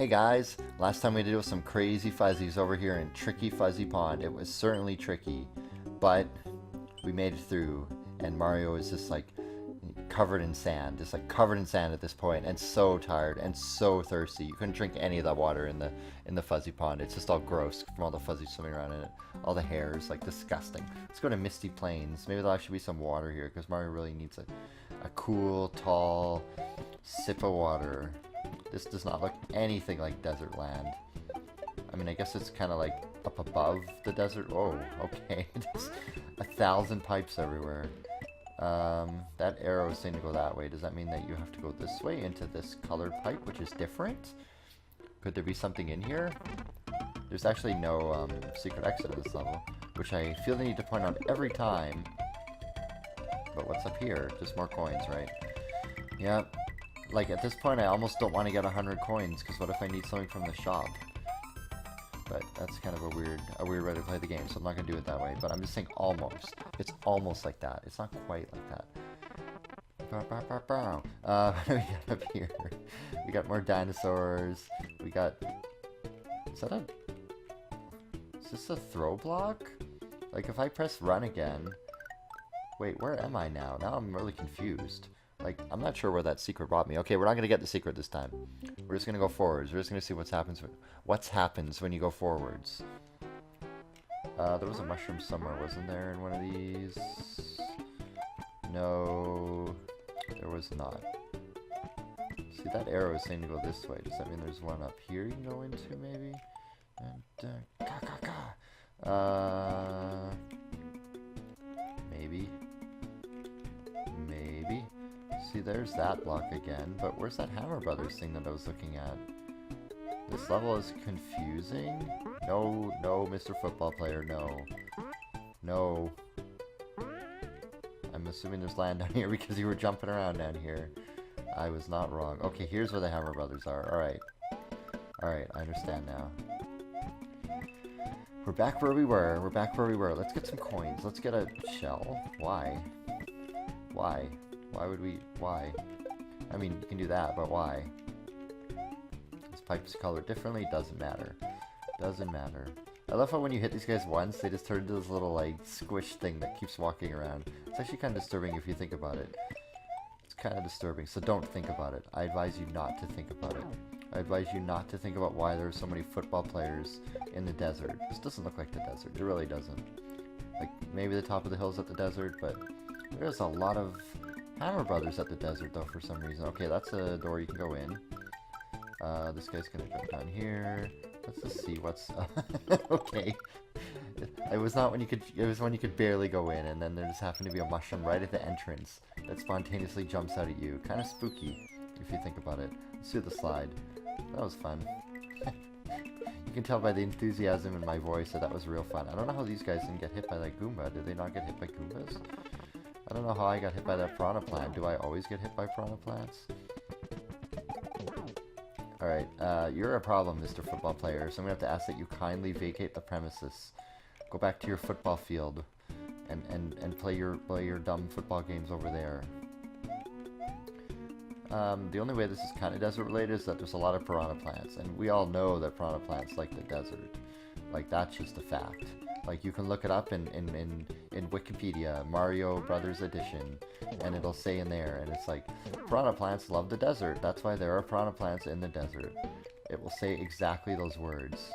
Hey guys, last time we did some crazy fuzzies over here in Tricky Fuzzy Pond. It was certainly tricky, but we made it through, and Mario is just like covered in sand, just like covered in sand at this point, and so tired and so thirsty. You couldn't drink any of that water in the fuzzy pond. It's just all gross from all the fuzzies swimming around in it. All the hairs, like disgusting. Let's go to Misty Plains. Maybe there'll actually be some water here, because Mario really needs a cool, tall sip of water. This does not look anything like desert land. I mean, I guess it's kind of like up above the desert. Oh, okay. There's 1,000 pipes everywhere. That arrow is saying to go that way. Does that mean that you have to go this way into this colored pipe, which is different? Could there be something in here? There's actually no secret exit in this level, which I feel the need to point out every time. But what's up here? Just more coins, right? Yep. Like, at this point, I almost don't want to get 100 coins, because what if I need something from the shop? But that's kind of a weird way to play the game, so I'm not going to do it that way. But I'm just saying almost. It's almost like that. It's not quite like that. What do we got up here? We got more dinosaurs. We got... Is this a throw block? Like, if I press run again... Wait, where am I now? Now I'm really confused. Like, I'm not sure where that secret brought me. Okay, we're not going to get the secret this time. We're just going to go forwards. We're just going to see what happens when you go forwards. There was a mushroom somewhere, wasn't there, in one of these? No, there was not. See, that arrow is saying to go this way. Does that mean there's one up here you can go into, maybe? And, maybe. Maybe. See, there's that block again, but where's that Hammer Brothers thing that I was looking at? This level is confusing. No, no, Mr. Football Player, no. No. I'm assuming there's land down here because you were jumping around down here. I was not wrong. Okay, here's where the Hammer Brothers are. Alright. Alright, I understand now. We're back where we were. We're back where we were. Let's get some coins. Let's get a shell. Why? Why? Why would we... Why? I mean, you can do that, but why? This pipe's colored differently. Doesn't matter. Doesn't matter. I love how when you hit these guys once, they just turn into this little, like, squish thing that keeps walking around. It's actually kind of disturbing if you think about it. It's kind of disturbing, so don't think about it. I advise you not to think about it. I advise you not to think about why there are so many football players in the desert. This doesn't look like the desert. It really doesn't. Like, maybe the top of the hill's at the desert, but there's a lot of Hammer Brothers at the desert, though, for some reason. Okay, that's a door you can go in. This guy's gonna jump down here. Let's just see what's... okay. It was not when you could... It was when you could barely go in, and then there just happened to be a mushroom right at the entrance that spontaneously jumps out at you. Kind of spooky, if you think about it. Let's do the slide. That was fun. You can tell by the enthusiasm in my voice that was real fun. I don't know how these guys didn't get hit by that Goomba. Did they not get hit by Goombas? I don't know how I got hit by that piranha plant. Do I always get hit by piranha plants? Alright, you're a problem, Mr. Football Player, so I'm gonna have to ask that you kindly vacate the premises. Go back to your football field and play your dumb football games over there. The only way this is kind of desert related is that there's a lot of piranha plants, and we all know that piranha plants like the desert. Like, that's just a fact. Like, you can look it up in Wikipedia, Mario Brothers Edition, and it'll say in there, and it's like, piranha plants love the desert. That's why there are piranha plants in the desert. It will say exactly those words.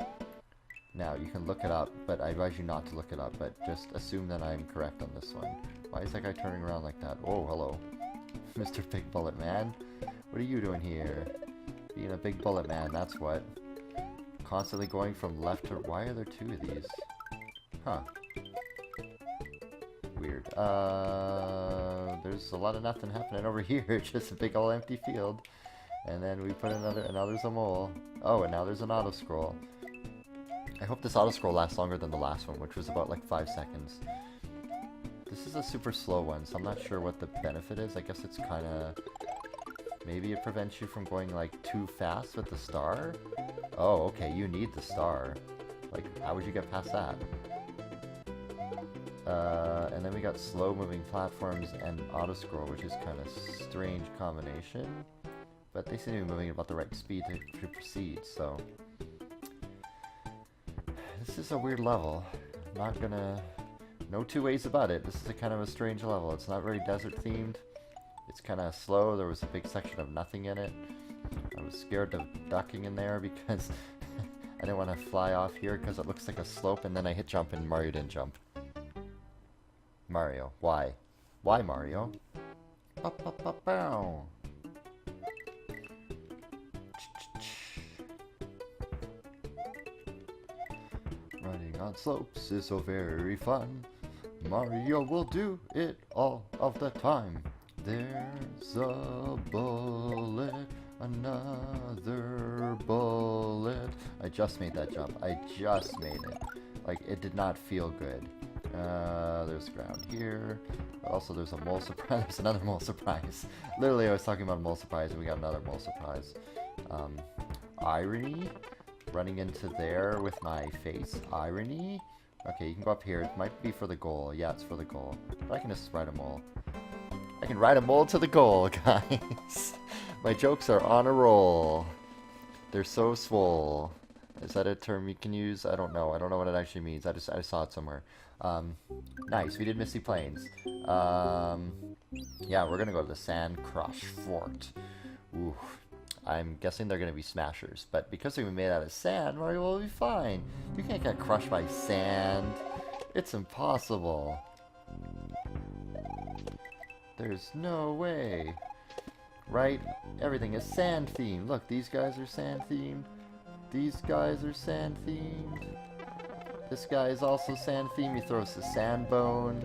Now, you can look it up, but I advise you not to look it up, but just assume that I'm correct on this one. Why is that guy turning around like that? Oh, hello. Mr. Big Bullet Man. What are you doing here? Being a big bullet man, that's what. Constantly going from left to... Why are there two of these? Huh. Weird. There's a lot of nothing happening over here. It's just a big old empty field. And then we put another... And now there's a mole. Oh, and now there's an auto-scroll. I hope this auto-scroll lasts longer than the last one, which was about like 5 seconds. This is a super slow one, so I'm not sure what the benefit is. I guess it's kind of... Maybe it prevents you from going like too fast with the star? Oh, okay, you need the star. Like, how would you get past that? And then we got slow moving platforms and auto-scroll, which is kind of strange combination. but they seem to be moving at about the right speed to proceed, so... This is a weird level. Not gonna... No two ways about it. This is a kind of a strange level. It's not very desert themed. It's kind of slow. There was a big section of nothing in it. I was scared of ducking in there because I didn't want to fly off here because it looks like a slope, and then I hit jump and Mario didn't jump. Mario, why? Why, Mario? Ba-ba-ba-bow. Running on slopes is so very fun. Mario will do it all of the time. There's a bullet, another bullet. I just made that jump. I just made it. Like, it did not feel good. There's ground here. Also, there's a mole surprise. There's another mole surprise. Literally, I was talking about a mole surprise, and we got another mole surprise. Irony? Running into there with my face. Irony? Okay, you can go up here. It might be for the goal. Yeah, it's for the goal. But I can just ride a mole. I can ride a mole to the goal, guys. My jokes are on a roll. They're so swole. Is that a term you can use? I don't know. I don't know what it actually means. I saw it somewhere. Nice. We did Misty Plains. Yeah, we're gonna go to the Sand Crush Fort. Ooh. I'm guessing they're gonna be smashers, but because they're made out of sand, Mario will be fine. You can't get crushed by sand. It's impossible. There's no way. Right? Everything is sand themed. Look, these guys are sand themed. These guys are sand themed. This guy is also sand themed. He throws the sand bone.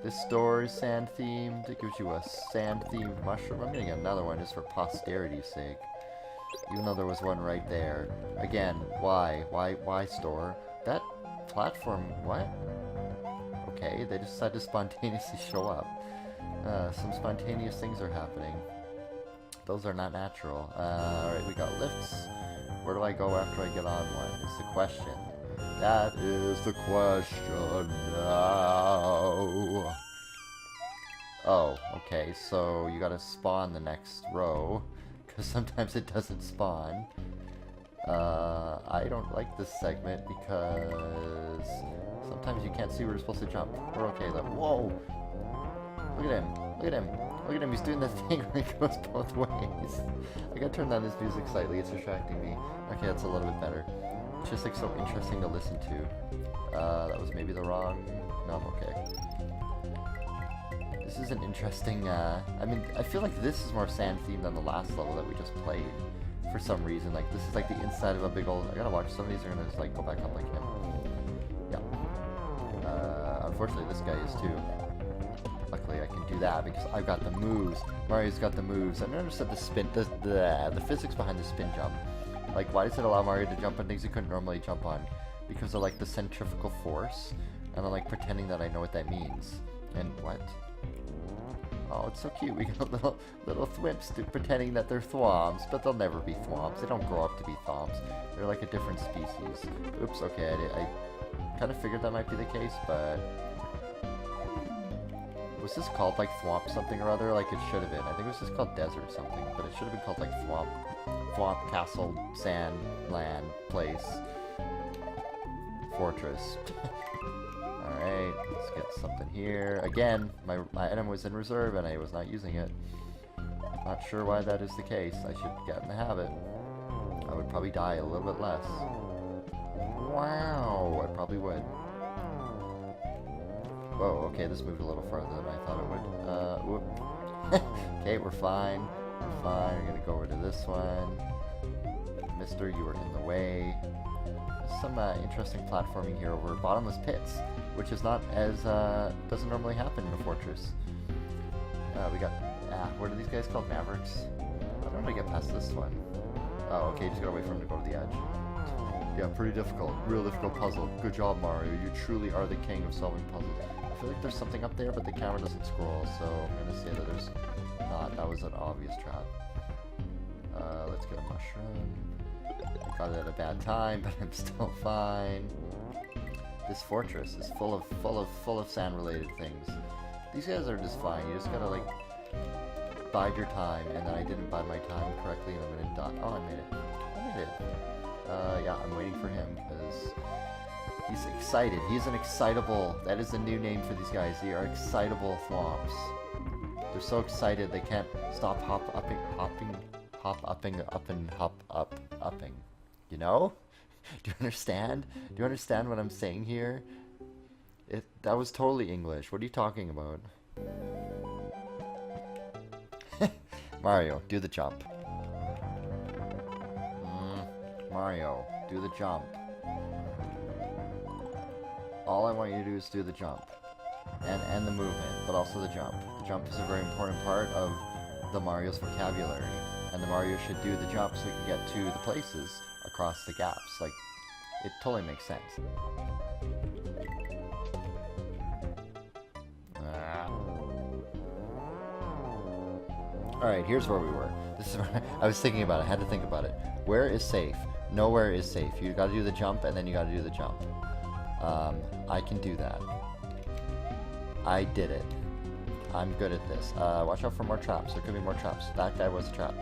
This door is sand themed. It gives you a sand themed mushroom. I'm getting another one just for posterity's sake. Even though there was one right there. Again, why? Why store? That platform, what? Okay, they decided to spontaneously show up. Some spontaneous things are happening. Those are not natural. Alright, we got lifts. Where do I go after I get on one? Is the question. That is the question now. Oh, okay, so you gotta spawn the next row, because sometimes it doesn't spawn. I don't like this segment because sometimes you can't see where you're supposed to jump. We're okay though. Whoa! Look at him. Look at him. Look at him. He's doing that thing where he goes both ways. I gotta turn down this music slightly. It's distracting me. Okay, that's a little bit better. It's just like so interesting to listen to. That was maybe the wrong... No, I'm okay. This is an interesting, I mean, I feel like this is more sand themed than the last level that we just played. For some reason, like, this is like the inside of a big old... I gotta watch, some of these are gonna just like go back up like him. Yeah. Unfortunately this guy is too. Luckily I can do that because I've got the moves. Mario's got the moves. I never understood the spin, the physics behind the spin jump. Like, why does it allow Mario to jump on things he couldn't normally jump on? Because of, like, the centrifugal force? And I'm, like, pretending that I know what that means. And what? Oh, it's so cute. We got little Thwomps pretending that they're Thwomps, but they'll never be Thwomps. They don't grow up to be Thwomps. They're, like, a different species. Oops, okay, I kind of figured that might be the case, but... Was this called, like, Thwomp something or other? Like, it should have been. I think it was just called Desert something, but it should have been called, like, Thwomp Castle, Sand, Land, Place, Fortress. Alright, let's get something here. Again, my item was in reserve and I was not using it. Not sure why that is the case. I should get in the habit. I would probably die a little bit less. Wow, I probably would. Whoa, okay, this moved a little farther than I thought it would. Whoop. Okay, we're fine. We're fine. We're gonna go over to this one. Mister, you were in the way. There's some interesting platforming here over bottomless pits, which is not as, doesn't normally happen in a fortress. We got, what are these guys called? Mavericks? I don't know how to get past this one. Oh, okay, just gotta wait for him to go to the edge. Yeah, pretty difficult. Real difficult puzzle. Good job, Mario. You truly are the king of solving puzzles. I feel like there's something up there, but the camera doesn't scroll, so I'm gonna say that there's not. That was an obvious trap. Let's get a mushroom. I got it at a bad time, but I'm still fine. This fortress is full of sand-related things. These guys are just fine. You just gotta, like, bide your time, and then I didn't bide my time correctly, and I'm gonna die. Oh, I made it. I made it. Yeah, I'm waiting for him, because he's excited. He's an excitable... That is a new name for these guys. They are excitable Thwomps. They're so excited they can't stop upping, upping. You know? Do you understand? Do you understand what I'm saying here? That was totally English. What are you talking about? Mario, do the jump. Mario, do the jump. All I want you to do is do the jump. And the movement, but also the jump. The jump is a very important part of the Mario's vocabulary. And the Mario should do the jump so he can get to the places across the gaps. Like, it totally makes sense. Alright, here's where we were. This is where I was thinking about it. I had to think about it. Where is safe? Nowhere is safe. You gotta do the jump, and then you gotta do the jump. I can do that. I did it. I'm good at this. Watch out for more traps. There could be more traps. That guy was a trap.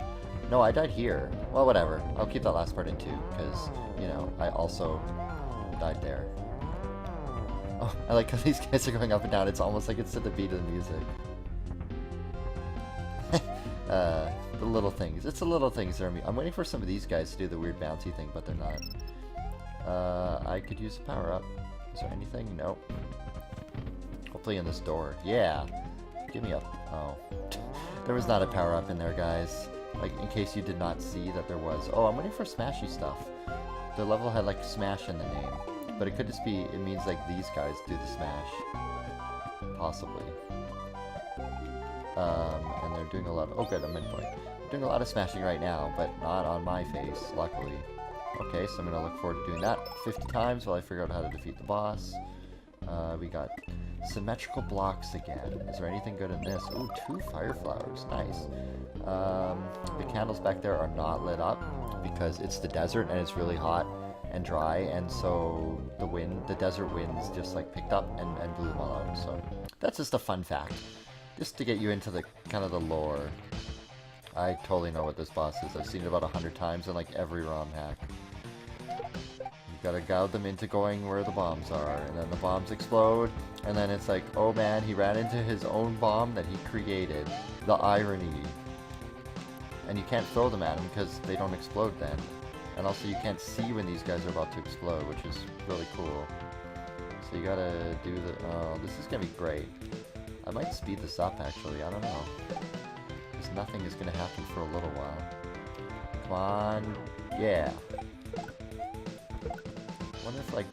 No, I died here. Well, whatever. I'll keep that last part in too, because, you know, I also died there. Oh, I like how these guys are going up and down. It's almost like it's to the beat of the music. The little things. It's the little things that are me. I'm waiting for some of these guys to do the weird bouncy thing, but they're not. I could use a power-up. Is there anything? Nope. Hopefully in this door. Yeah. Give me up. Oh. There was not a power-up in there, guys. Like, in case you did not see that there was. Oh, I'm waiting for smashy stuff. The level had, like, smash in the name. But it could just be, it means, like, these guys do the smash. Possibly. And they're doing a lot of... Oh, good, I'm midpoint. Doing a lot of smashing right now, but not on my face, luckily. Okay, so I'm going to look forward to doing that 50 times while I figure out how to defeat the boss. We got symmetrical blocks again. Is there anything good in this? Ooh, 2 fire flowers. Nice. The candles back there are not lit up because it's the desert and it's really hot and dry, and so the desert winds just like picked up and blew them all out. So that's just a fun fact. Just to get you into the kind of the lore. I totally know what this boss is. I've seen it about 100 times in like every ROM hack. You gotta goad them into going where the bombs are, and then the bombs explode, and then it's like, oh man, he ran into his own bomb that he created. The irony. And you can't throw them at him because they don't explode then. And also you can't see when these guys are about to explode, which is really cool. So you gotta do the... Oh, this is gonna be great. I might speed this up actually, I don't know. Because nothing is gonna happen for a little while. Come on. Yeah. I wonder if like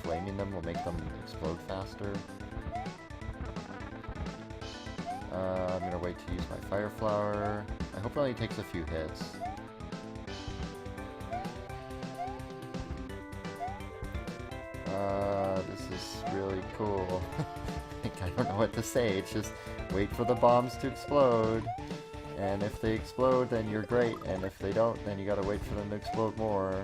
flaming them will make them explode faster. I'm gonna wait to use my fire flower. I hope it only takes a few hits. This is really cool. I don't know what to say, it's just wait for the bombs to explode. And if they explode, then you're great, and if they don't, then you gotta wait for them to explode more.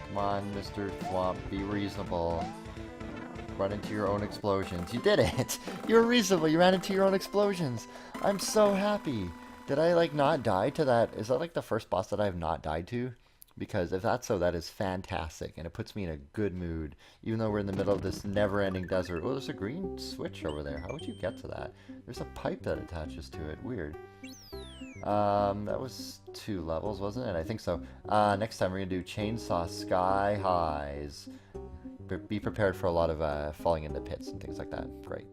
Come on, Mr. Thwomp, be reasonable. Run into your own explosions. You did it! You were reasonable, you ran into your own explosions! I'm so happy! Did I, like, not die to that? Is that, like, the first boss that I have not died to? Because if that's so, that is fantastic, and it puts me in a good mood, even though we're in the middle of this never-ending desert. Oh, there's a green switch over there. How would you get to that? There's a pipe that attaches to it. Weird. That was 2 levels, wasn't it? I think so. Next time we're gonna do Chainsaw Sky Highs. Be prepared for a lot of falling into pits and things like that. Great.